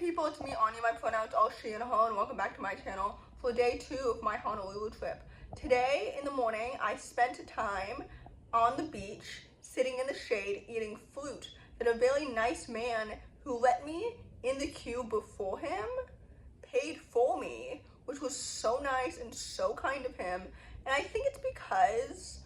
people, it's me Anja, my pronouns all she and her, and welcome back to my channel for day 2 of my Honolulu trip. Today in the morning I spent time on the beach sitting in the shade eating fruit that a very nice man who let me in the queue before him paid for me, which was so nice and so kind of him. And I think it's because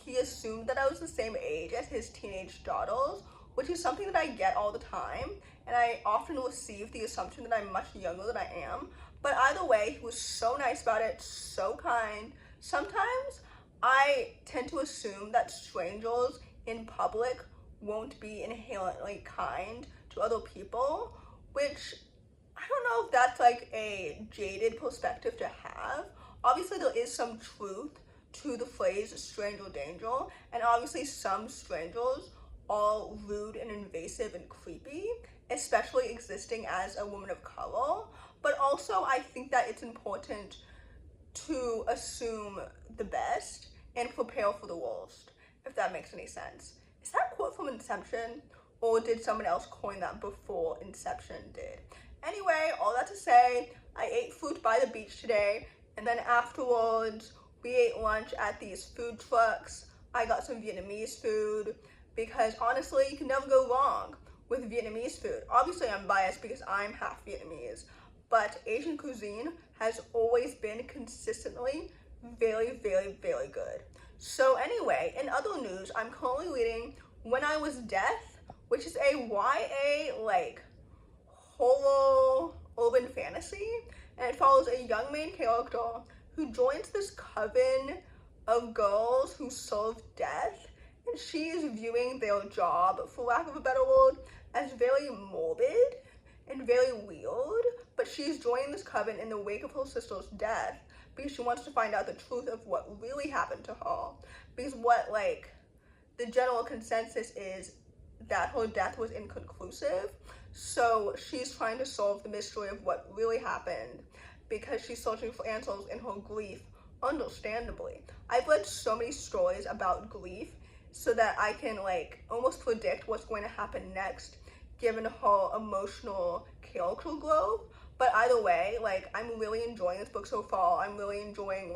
he assumed that I was the same age as his teenage daughters, which is something that I get all the time, and I often receive the assumption that I'm much younger than I am. But either way, he was so nice about it, so kind. Sometimes I tend to assume that strangers in public won't be inherently kind to other people, which I don't know if that's like a jaded perspective to have. Obviously there is some truth to the phrase stranger danger, and obviously some strangers are rude and invasive and creepy, especially existing as a woman of color. But also I think that it's important to assume the best and prepare for the worst, if that makes any sense. Is that a quote from Inception, or did someone else coin that before Inception did? Anyway, all that to say, I ate fruit by the beach today, and then afterwards we ate lunch at these food trucks. I got some Vietnamese food because honestly you can never go wrong with Vietnamese food. Obviously I'm biased because I'm half Vietnamese, but Asian cuisine has always been consistently very, very, very good. So anyway, in other news, I'm currently reading When I Was Death, which is a YA horror urban fantasy, and it follows a young main character who joins this coven of girls who serve death, and she is viewing their job, for lack of a better word, as very morbid and very weird. But she's joining this coven in the wake of her sister's death because she wants to find out the truth of what really happened to her, because what the general consensus is that her death was inconclusive. So she's trying to solve the mystery of what really happened because she's searching for answers in her grief, understandably. I've read so many stories about grief so that I can almost predict what's going to happen next given her emotional character growth. But either way, I'm really enjoying this book so far. I'm really enjoying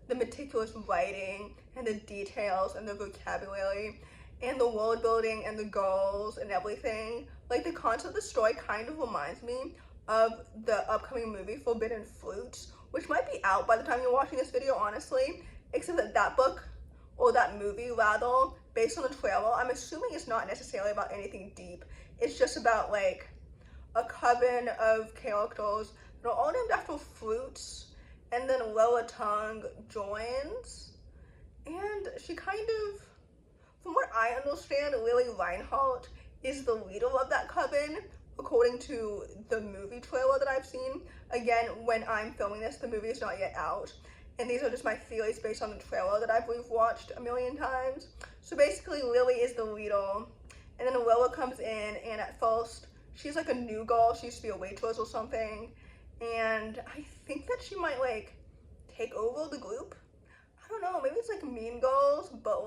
the meticulous writing and the details and the vocabulary and the world building and the girls and everything. The concept of the story kind of reminds me of the upcoming movie Forbidden Fruits, which might be out by the time you're watching this video, honestly, except that that book, or that movie rather, based on the trailer, I'm assuming it's not necessarily about anything deep. It's just about a coven of characters that are all named after fruits, and then Lola Tongue joins, and she kind of, from what I understand, Lily Reinhardt is the leader of that coven, according to the movie trailer that I've seen. Again, when I'm filming this, the movie is not yet out, and these are just my theories based on the trailer that I've watched a million times. So basically, Lily is the leader, and then Lola comes in, and at first, she's a new girl. She used to be a waitress or something, and I think that she might take over the group. I don't know, maybe it's Mean Girls, but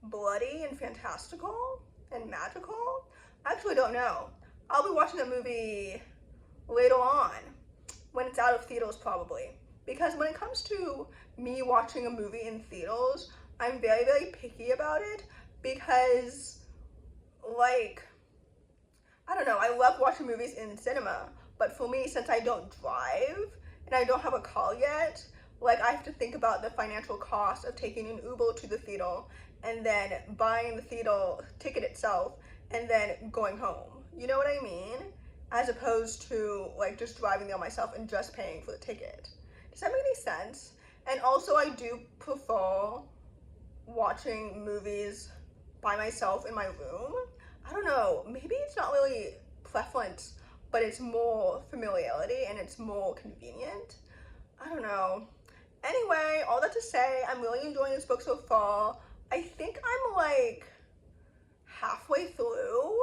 bloody and fantastical and magical. I actually don't know. I'll be watching that movie later on when it's out of theaters, probably, because when it comes to me watching a movie in theaters, I'm very, very picky about it because I don't know, I love watching movies in cinema, but for me, since I don't drive and I don't have a car yet, I have to think about the financial cost of taking an Uber to the theater and then buying the theater ticket itself and then going home. You know what I mean? As opposed to just driving there myself and just paying for the ticket. Does that make any sense? And also I do prefer watching movies by myself in my room. I don't know, maybe it's not really preference, but it's more familiarity and it's more convenient. I don't know. Anyway, all that to say, I'm really enjoying this book so far. I think I'm halfway through,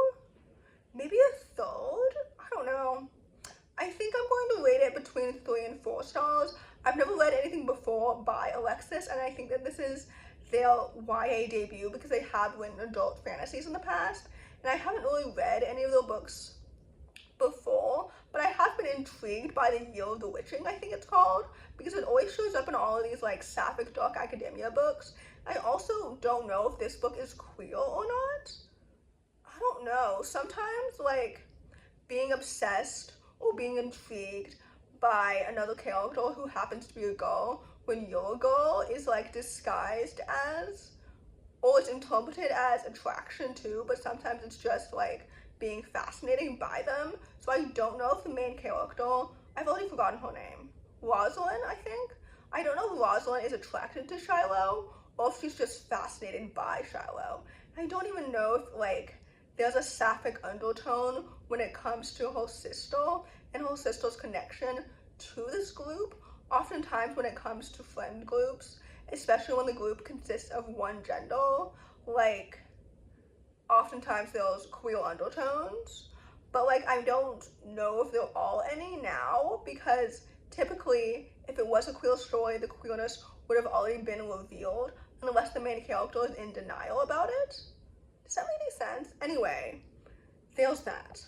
maybe a third, I don't know. I think I'm going to rate it between 3 and 4 stars. I've never read anything before by Alexis, and I think that this is their YA debut because they have written adult fantasies in the past, and I haven't really read any of their books before, but I have been intrigued by The Year of the Witching, I think it's called, because it always shows up in all of these like sapphic dark academia books. I also don't know if this book is queer or not. I don't know. Sometimes like being obsessed or being intrigued by another character who happens to be a girl when you're a girl is like disguised as, or it's interpreted as attraction too, but sometimes it's just like being fascinating by them. So I don't know if the main character, I've already forgotten her name, Rosalind, I think. I don't know if Rosalind is attracted to Shiloh or if she's just fascinated by Shiloh. I don't even know if like there's a sapphic undertone when it comes to her sister and her sister's connection to this group. Oftentimes when it comes to friend groups, especially when the group consists of one gender, like oftentimes there's queer undertones, but like I don't know if there are any now, because typically if it was a queer story, the queerness would have already been revealed unless the main character is in denial about it. Does that make any sense? Anyway, there's that.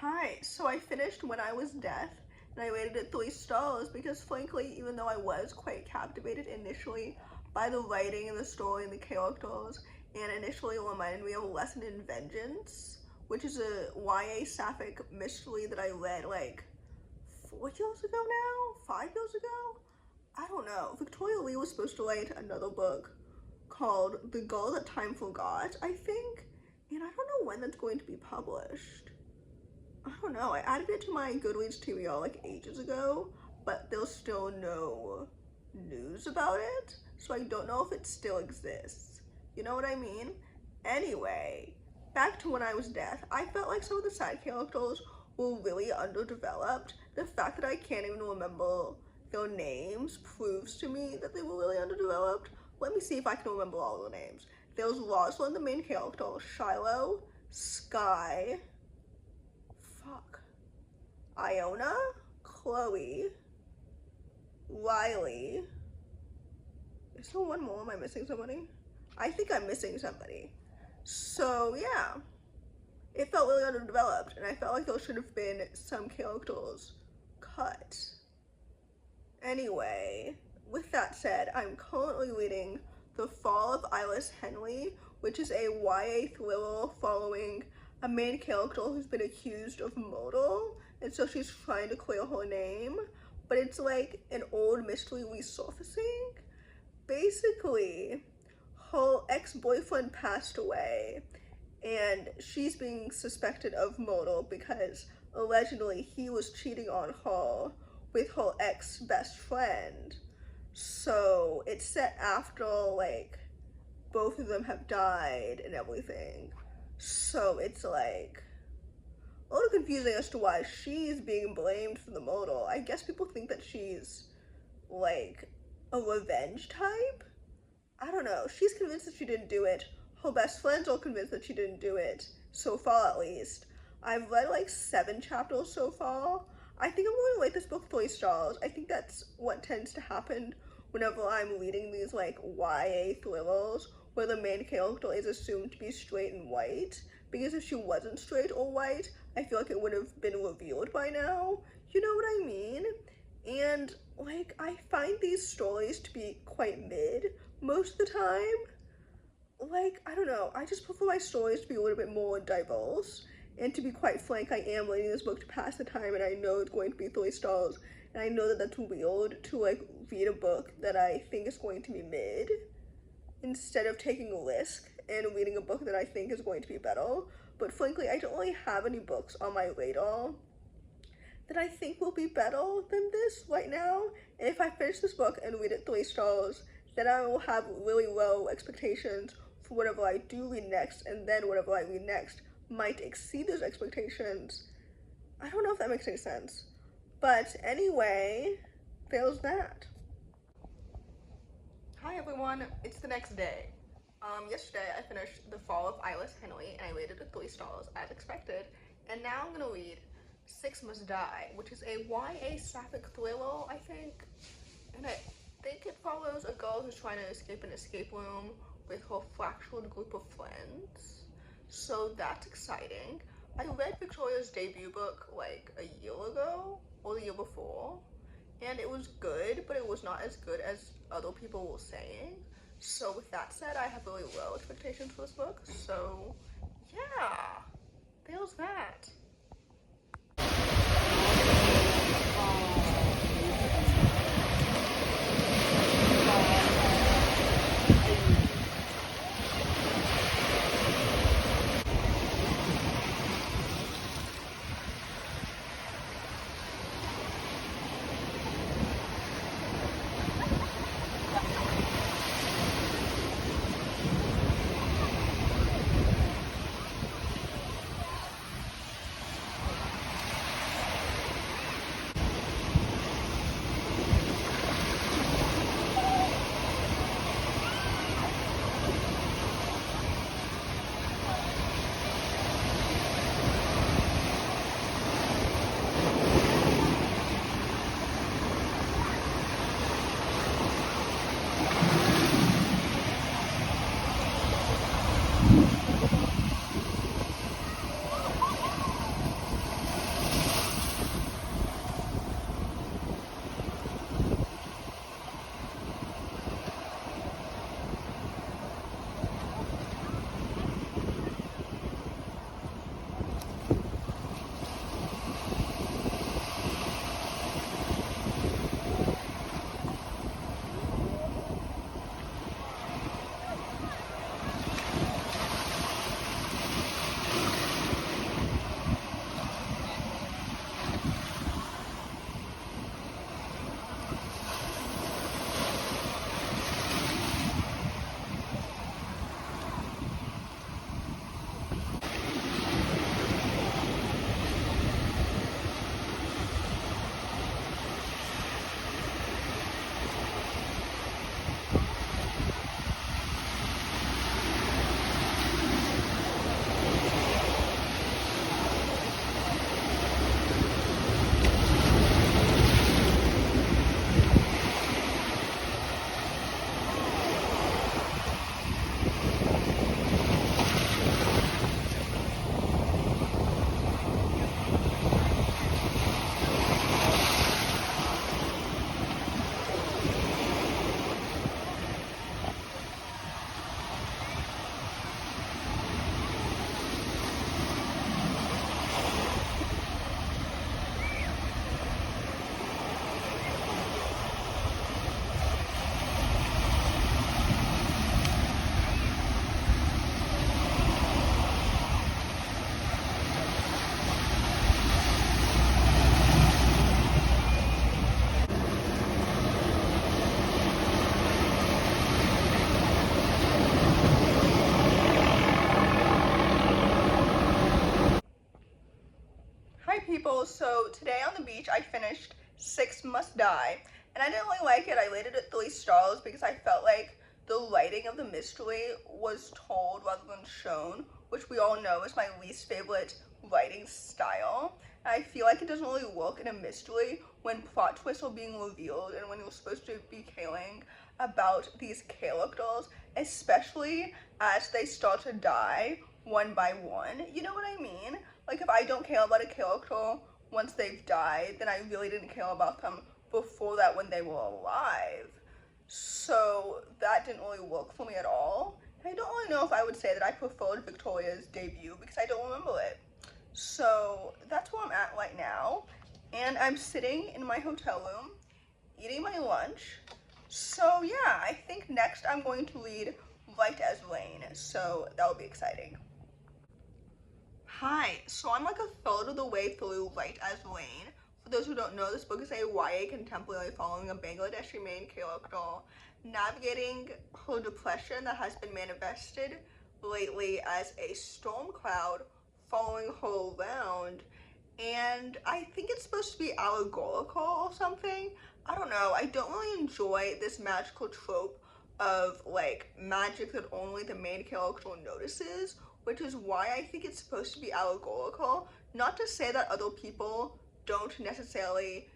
Hi, so I finished When I Was Death, and I rated it 3 stars because frankly, even though I was quite captivated initially by the writing and the story and the characters, and initially it reminded me of A Lesson in Vengeance, which is a YA sapphic mystery that I read like 4 years ago now? 5 years ago? I don't know. Victoria Lee was supposed to write another book called The Girl That Time Forgot, I think, and I don't know when that's going to be published. I don't know, I added it to my Goodreads TBR like ages ago, but there's still no news about it, so I don't know if it still exists. You know what I mean? Anyway, back to When I Was Death. I felt like some of the side characters were really underdeveloped. The fact that I can't even remember their names proves to me that they were really underdeveloped. Let me see if I can remember all their names. There's Rosalind, the main character, Shiloh, Sky, Iona, Chloe, Riley. Is there one more? Am I missing somebody? I think I'm missing somebody. So yeah, it felt really underdeveloped, and I felt like there should have been some characters cut. Anyway, with that said, I'm currently reading The Fall of Iris Henley, which is a YA thriller following a main character who's been accused of murder, and so she's trying to clear her name, but it's like an old mystery resurfacing. Basically, her ex-boyfriend passed away, and she's being suspected of murder because allegedly he was cheating on her with her ex-best friend. So it's set after like both of them have died and everything. So it's like a little confusing as to why she's being blamed for the murder. I guess people think that she's like a revenge type. I don't know. She's convinced that she didn't do it. Her best friends are convinced that she didn't do it, so far at least. I've read like 7 chapters so far. I think I'm going to rate this book 3 stars. I think that's what tends to happen whenever I'm reading these like YA thrillers where the main character is assumed to be straight and white, because if she wasn't straight or white, I feel like it would have been revealed by now. You know what I mean? And like, I find these stories to be quite mid most of the time. Like, I don't know, I just prefer my stories to be a little bit more diverse. And to be quite frank, I am reading this book to pass the time, and I know it's going to be 3 stars. And I know that that's weird to like read a book that I think is going to be mid, instead of taking a risk and reading a book that I think is going to be better. But frankly, I don't really have any books on my radar that I think will be better than this right now. And if I finish this book and read it 3 stars, then I will have really low expectations for whatever I do read next, and then whatever I read next might exceed those expectations. I don't know if that makes any sense, But anyway, there's that. Hi everyone, it's the next day. Yesterday I finished The Fall of Henley and I rated it 3 stars as expected. And now I'm gonna read Six Must Die, which is a YA sapphic thriller, I think. And I think it follows a girl who's trying to escape an escape room with her fractured group of friends. So that's exciting. I read Victoria's debut book like a year ago or the year before, and it was good, but it was not as good as other people were saying. So with that said, I have really low expectations for this book. So yeah, there's that. People, so today on the beach I finished Six Must Die, and I didn't really like it. I rated it 3 stars because I felt like the writing of the mystery was told rather than shown, which we all know is my least favorite writing style. And I feel like it doesn't really work in a mystery when plot twists are being revealed and when you're supposed to be caring about these characters, especially as they start to die one by one. You know what I mean? Like, if I don't care about a character once they've died, then I really didn't care about them before that when they were alive. So that didn't really work for me at all. And I don't really know if I would say that I preferred Victoria's debut because I don't remember it. So that's where I'm at right now. And I'm sitting in my hotel room, eating my lunch. So yeah, I think next I'm going to read Light as Rain. So that will be exciting. Hi, so I'm like a third of the way through Light as Rain. For those who don't know, this book is a YA contemporary following a Bangladeshi main character navigating her depression that has been manifested lately as a storm cloud following her around and I think it's supposed to be allegorical or something. I don't know. I don't really enjoy this magical trope of like magic that only the main character notices, which is why I think it's supposed to be allegorical. Not to say that other people don't necessarily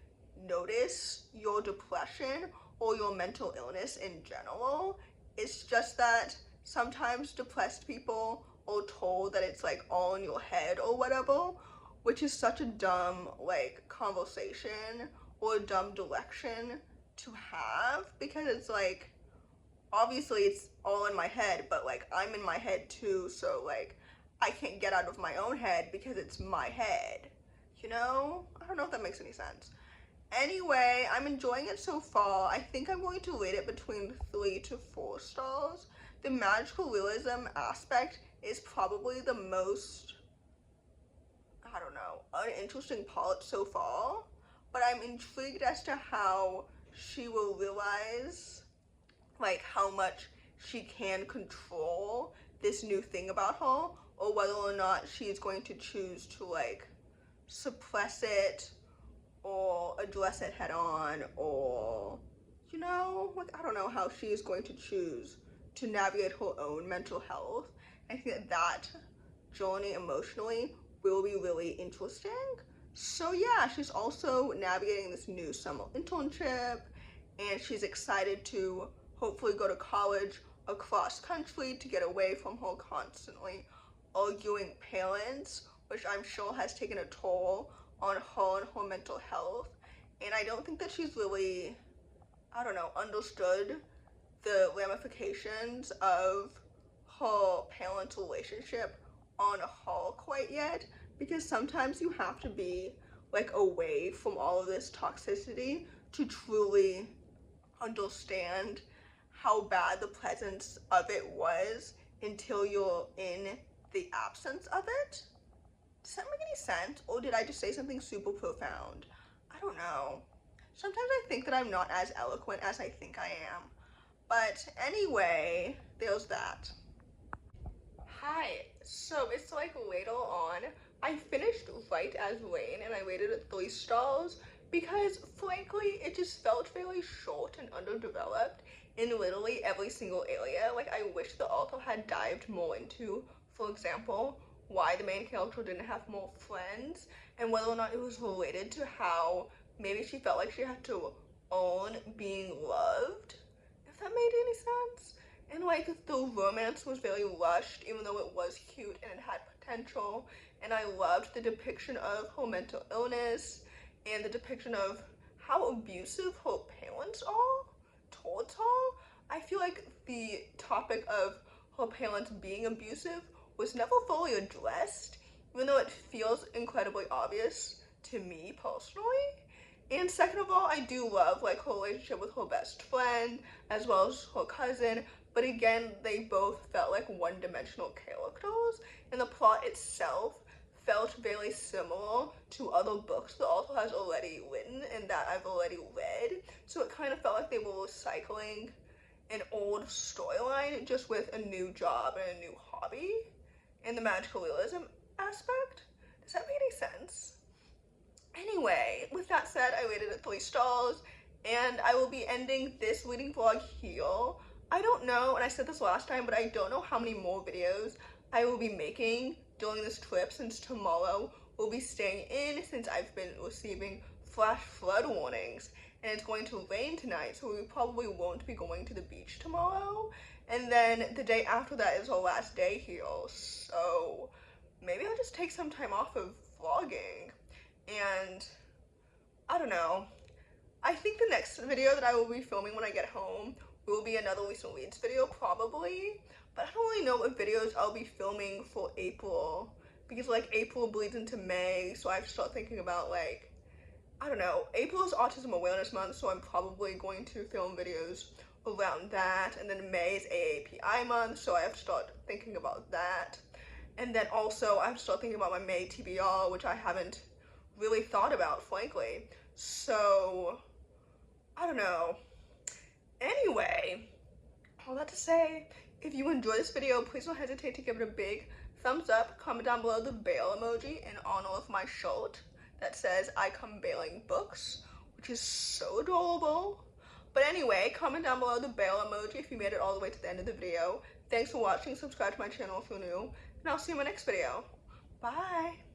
notice your depression or your mental illness in general. It's just that sometimes depressed people are told that it's like all in your head or whatever, which is such a dumb like conversation or a dumb direction to have, because it's like obviously it's all in my head, but like I'm in my head too, so like I can't get out of my own head because it's my head, you know? I don't know if that makes any sense. Anyway, I'm enjoying it so far. I think I'm going to rate it between 3 to 4 stars. The magical realism aspect is probably the most, I don't know, uninteresting part so far, but I'm intrigued as to how she will realize like how much she can control this new thing about her, or whether or not she's going to choose to like suppress it or address it head on, or you know, like I don't know how she is going to choose to navigate her own mental health. I think that that journey emotionally will be really interesting. So yeah, she's also navigating this new summer internship, and she's excited to hopefully go to college across country to get away from her constantly arguing parents, which I'm sure has taken a toll on her and her mental health. And I don't think that she's really, I don't know, understood the ramifications of her parents' relationship on her quite yet, because sometimes you have to be like away from all of this toxicity to truly understand how bad the presence of it was until you're in the absence of it. Does that make any sense? Or did I just say something super profound? I don't know. Sometimes I think that I'm not as eloquent as I think I am. But anyway, there's that. Hi, so it's like later on. I finished Right as Rain and I rated it 3 stars because frankly it just felt very short and underdeveloped in literally every single area. Like I wish the author had dived more into, for example, why the main character didn't have more friends and whether or not it was related to how maybe she felt like she had to own being loved, if that made any sense. And like the romance was very rushed, even though it was cute and it had potential. And I loved the depiction of her mental illness and the depiction of how abusive her parents are towards her. I feel like the topic of her parents being abusive was never fully addressed, even though it feels incredibly obvious to me personally. And second of all, I do love like her relationship with her best friend as well as her cousin, but again, they both felt like one-dimensional characters, and the plot itself felt very similar to other books the author has already written and that I've already read. So it kind of felt like they were recycling an old storyline just with a new job and a new hobby in the magical realism aspect. Does that make any sense? Anyway, with that said, I rated it 3 stars, and I will be ending this reading vlog here. I don't know, and I said this last time, but I don't know how many more videos I will be making during this trip since tomorrow we'll be staying in since I've been receiving flash flood warnings, and it's going to rain tonight, so we probably won't be going to the beach tomorrow. And then the day after that is our last day here, so maybe I'll just take some time off of vlogging. And I don't know. I think the next video that I will be filming when I get home will be another recent reads video probably, but I don't really know what videos I'll be filming for April, because like April bleeds into May, so I have to start thinking about like, I don't know, April is Autism Awareness Month, so I'm probably going to film videos around that, and then May is AAPI month, so I have to start thinking about that. And then also I have to start thinking about my May TBR, which I haven't really thought about, frankly. So, I don't know. Anyway, all that to say, if you enjoy this video, please don't hesitate to give it a big thumbs up, comment down below the bear emoji in honor of my shirt. that says I come bailing books, which is so adorable. But anyway, comment down below the bail emoji if you made it all the way to the end of the video. Thanks for watching, subscribe to my channel if you're new, and I'll see you in my next video. Bye!